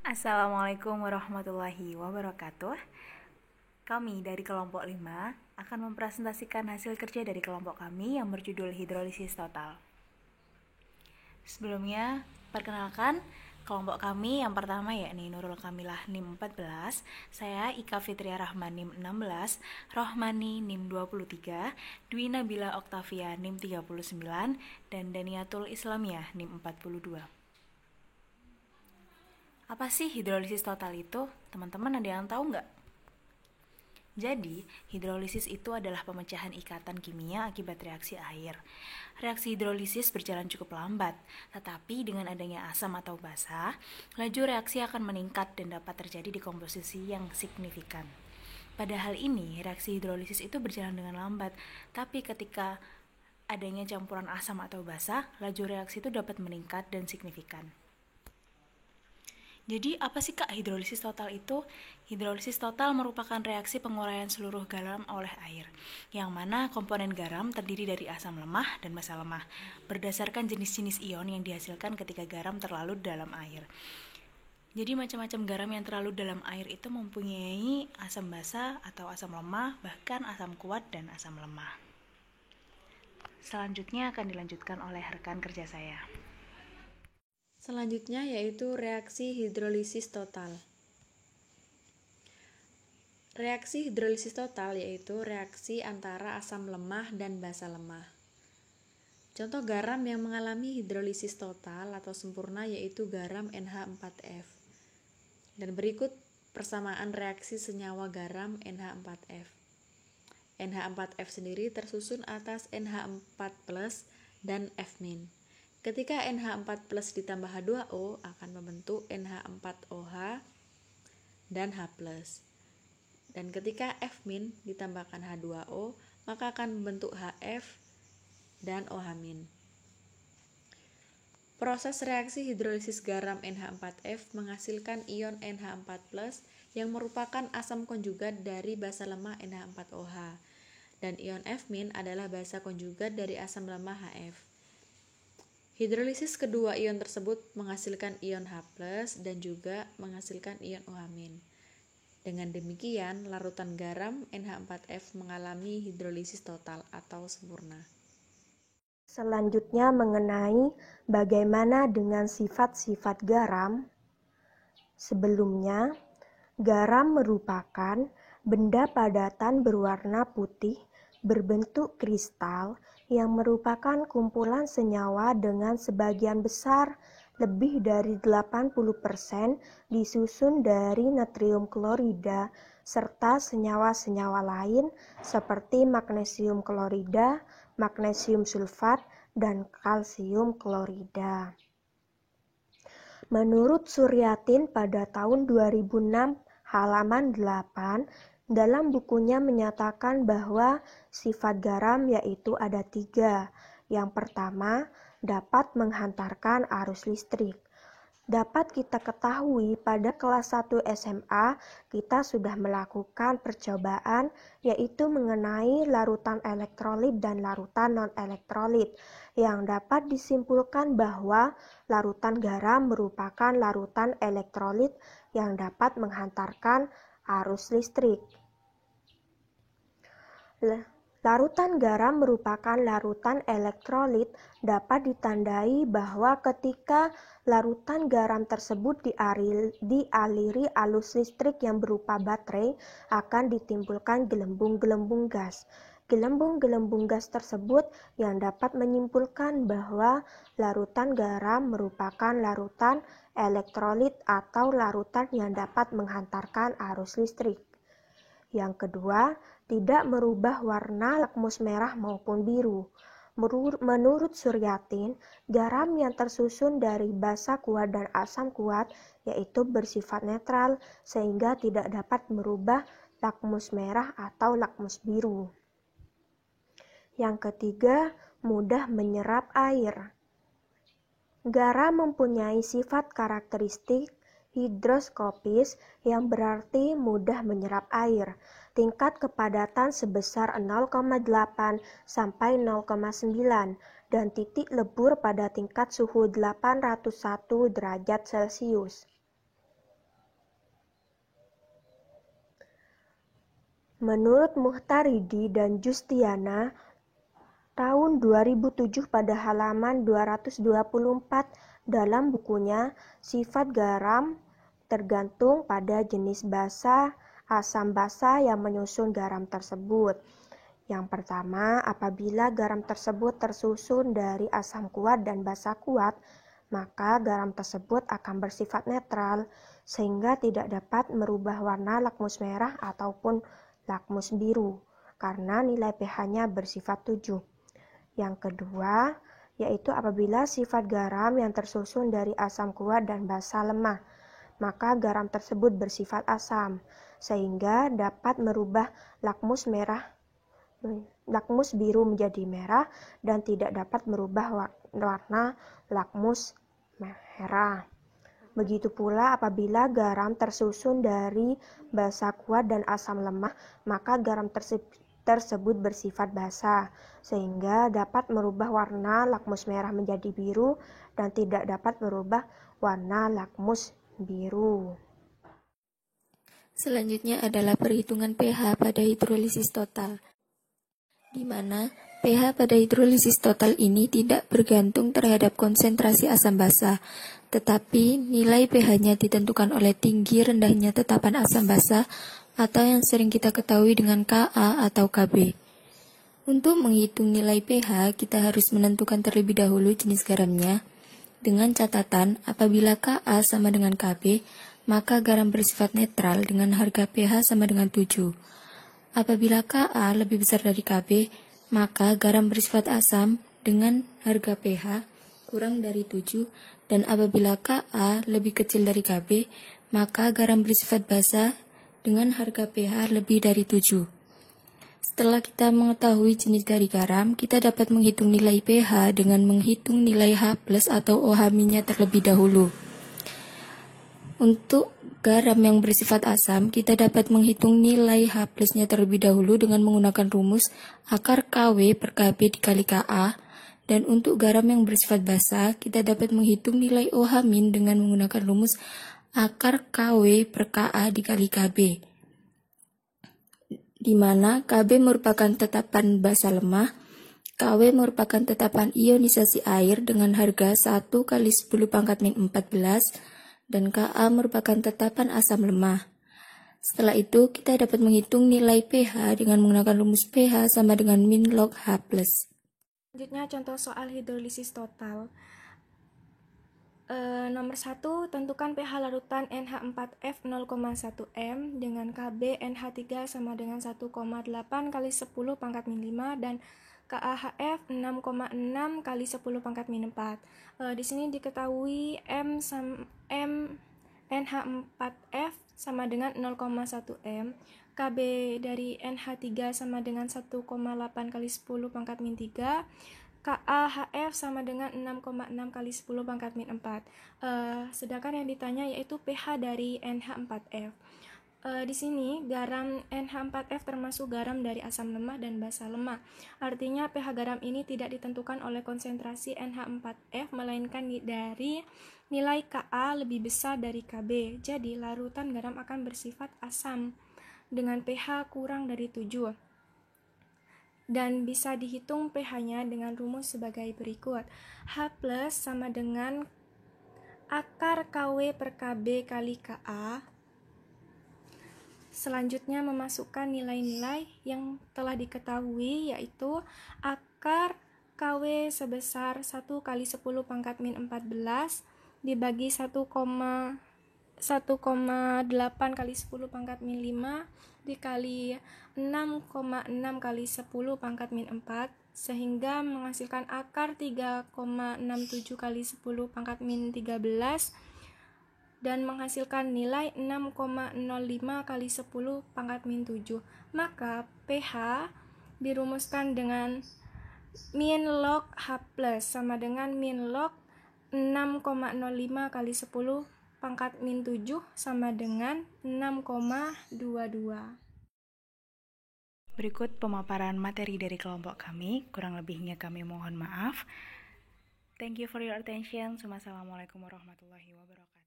Assalamualaikum warahmatullahi wabarakatuh. Kami dari kelompok 5 akan mempresentasikan hasil kerja dari kelompok kami yang berjudul hidrolisis total. Sebelumnya, perkenalkan kelompok kami yang pertama yakni Nurul Kamilah NIM 14, saya Ika Fitria Rahman NIM 16, Rohmani NIM 23, Dwi Nabila Oktavia NIM 39, dan Daniatul Islamiyah NIM 42. Apa sih hidrolisis total itu? Teman-teman ada yang tahu nggak? Jadi, hidrolisis itu adalah pemecahan ikatan kimia akibat reaksi air. Reaksi hidrolisis berjalan cukup lambat, tetapi dengan adanya asam atau basa, laju reaksi akan meningkat dan dapat terjadi dekomposisi yang signifikan. Pada hal ini, reaksi hidrolisis itu berjalan dengan lambat, tapi ketika adanya campuran asam atau basa, laju reaksi itu dapat meningkat dan signifikan. Jadi apa sih Kak hidrolisis total itu? Hidrolisis total merupakan reaksi penguraian seluruh garam oleh air, yang mana komponen garam terdiri dari asam lemah dan basa lemah, berdasarkan jenis-jenis ion yang dihasilkan ketika garam terlarut dalam air. Jadi macam-macam garam yang terlarut dalam air itu mempunyai asam basa atau asam lemah, bahkan asam kuat dan asam lemah. Selanjutnya akan dilanjutkan oleh rekan kerja saya. Selanjutnya yaitu reaksi hidrolisis total. Reaksi hidrolisis total yaitu reaksi antara asam lemah dan basa lemah. Contoh garam yang mengalami hidrolisis total atau sempurna yaitu garam NH4F. Dan berikut persamaan reaksi senyawa garam NH4F. NH4F sendiri tersusun atas NH4+ dan F-. Ketika NH4+ ditambah H2O akan membentuk NH4OH dan H+. Dan ketika F- ditambahkan H2O, maka akan membentuk HF dan OH-. Proses reaksi hidrolisis garam NH4F menghasilkan ion NH4+ yang merupakan asam konjugat dari basa lemah NH4OH. Dan ion F- adalah basa konjugat dari asam lemah HF. Hidrolisis kedua ion tersebut menghasilkan ion H+ dan juga menghasilkan ion OH-. Dengan demikian, larutan garam NH4F mengalami hidrolisis total atau sempurna. Selanjutnya mengenai bagaimana dengan sifat-sifat garam. Sebelumnya, garam merupakan benda padatan berwarna putih berbentuk kristal yang merupakan kumpulan senyawa dengan sebagian besar lebih dari 80% disusun dari natrium klorida serta senyawa-senyawa lain seperti magnesium klorida, magnesium sulfat, dan kalsium klorida. Menurut Suryatin pada tahun 2006 halaman 8, dalam bukunya menyatakan bahwa sifat garam yaitu ada 3. Yang pertama, dapat menghantarkan arus listrik. Dapat kita ketahui pada kelas 1 SMA kita sudah melakukan percobaan yaitu mengenai larutan elektrolit dan larutan non-elektrolit yang dapat disimpulkan bahwa larutan garam merupakan larutan elektrolit yang dapat menghantarkan arus listrik. Larutan garam merupakan larutan elektrolit dapat ditandai bahwa ketika larutan garam tersebut dialiri arus listrik yang berupa baterai akan ditimbulkan gelembung-gelembung gas. Gelembung-gelembung gas tersebut yang dapat menyimpulkan bahwa larutan garam merupakan larutan elektrolit atau larutan yang dapat menghantarkan arus listrik. Yang kedua, tidak merubah warna lakmus merah maupun biru. Menurut Suryatin, garam yang tersusun dari basa kuat dan asam kuat yaitu bersifat netral sehingga tidak dapat merubah lakmus merah atau lakmus biru. Yang ketiga, mudah menyerap air. Garam mempunyai sifat karakteristik hidroskopis yang berarti mudah menyerap air. Tingkat kepadatan sebesar 0,8 sampai 0,9 dan titik lebur pada tingkat suhu 801 derajat Celcius. Menurut Muhtaridi dan Justiana, tahun 2007 pada halaman 224 dalam bukunya Sifat Garam tergantung pada jenis basa, asam basa yang menyusun garam tersebut. Yang pertama, apabila garam tersebut tersusun dari asam kuat dan basa kuat, maka garam tersebut akan bersifat netral, sehingga tidak dapat merubah warna lakmus merah ataupun lakmus biru, karena nilai pH-nya bersifat 7. Yang kedua, yaitu apabila sifat garam yang tersusun dari asam kuat dan basa lemah, maka garam tersebut bersifat asam, sehingga dapat merubah lakmus biru menjadi merah dan tidak dapat merubah warna lakmus merah. Begitu pula apabila garam tersusun dari basa kuat dan asam lemah, maka garam tersebut bersifat basa, sehingga dapat merubah warna lakmus merah menjadi biru dan tidak dapat merubah warna lakmus biru. Selanjutnya adalah perhitungan pH pada hidrolisis total, di mana pH pada hidrolisis total ini tidak bergantung terhadap konsentrasi asam basa, tetapi nilai pH-nya ditentukan oleh tinggi rendahnya tetapan asam basa atau yang sering kita ketahui dengan Ka atau Kb. Untuk menghitung nilai pH, kita harus menentukan terlebih dahulu jenis garamnya, dengan catatan apabila Ka sama dengan Kb, maka garam bersifat netral dengan harga pH sama dengan 7. Apabila Ka lebih besar dari Kb, maka garam bersifat asam dengan harga pH kurang dari 7, dan apabila Ka lebih kecil dari Kb, maka garam bersifat basa dengan harga pH lebih dari 7. Setelah kita mengetahui jenis dari garam, kita dapat menghitung nilai pH dengan menghitung nilai H+ atau OH- terlebih dahulu. Untuk garam yang bersifat asam, kita dapat menghitung nilai H+-nya terlebih dahulu dengan menggunakan rumus akar KW per Kb dikali Ka, dan untuk garam yang bersifat basa, kita dapat menghitung nilai OH- dengan menggunakan rumus akar KW per Ka dikali Kb, di mana Kb merupakan tetapan basa lemah, KW merupakan tetapan ionisasi air dengan harga 1 kali 10 pangkat min 14, dan Ka merupakan tetapan asam lemah. Setelah itu, kita dapat menghitung nilai pH dengan menggunakan rumus pH sama dengan min log H+. Selanjutnya contoh soal hidrolisis total. Nomor 1, tentukan pH larutan NH4F 0,1 M dengan Kb NH3 sama dengan 1,8 kali 10 pangkat min 5 dan KaHF 6,6 kali 10 pangkat min 4. Di sini diketahui NH4F sama dengan 0,1 M, Kb dari NH3 sama dengan 1,8 kali 10 pangkat min 3, KaHF sama dengan 6,6 kali 10 pangkat min 4. Sedangkan yang ditanya yaitu pH dari NH4F. Di sini garam NH4F termasuk garam dari asam lemah dan basa lemah. Artinya pH garam ini tidak ditentukan oleh konsentrasi NH4F melainkan dari nilai Ka lebih besar dari Kb. Jadi larutan garam akan bersifat asam dengan pH kurang dari 7. Dan bisa dihitung pH-nya dengan rumus sebagai berikut. H+ sama dengan akar KW per Kb kali Ka. Selanjutnya memasukkan nilai-nilai yang telah diketahui, yaitu akar KW sebesar 1 kali 10 pangkat min 14 dibagi 1,8 kali 10 pangkat min 5 dikali 6,6 kali 10 pangkat min 4, sehingga menghasilkan akar 3,67 kali 10 pangkat min 13 dan menghasilkan nilai 6,05 kali 10 pangkat min 7. Maka pH dirumuskan dengan min log H+ sama dengan min log 6,05 kali 10 pangkat min 7 sama dengan 6,22. Berikut pemaparan materi dari kelompok kami, kurang lebihnya kami mohon maaf. Thank you for your attention. Wassalamualaikum warahmatullahi wabarakatuh.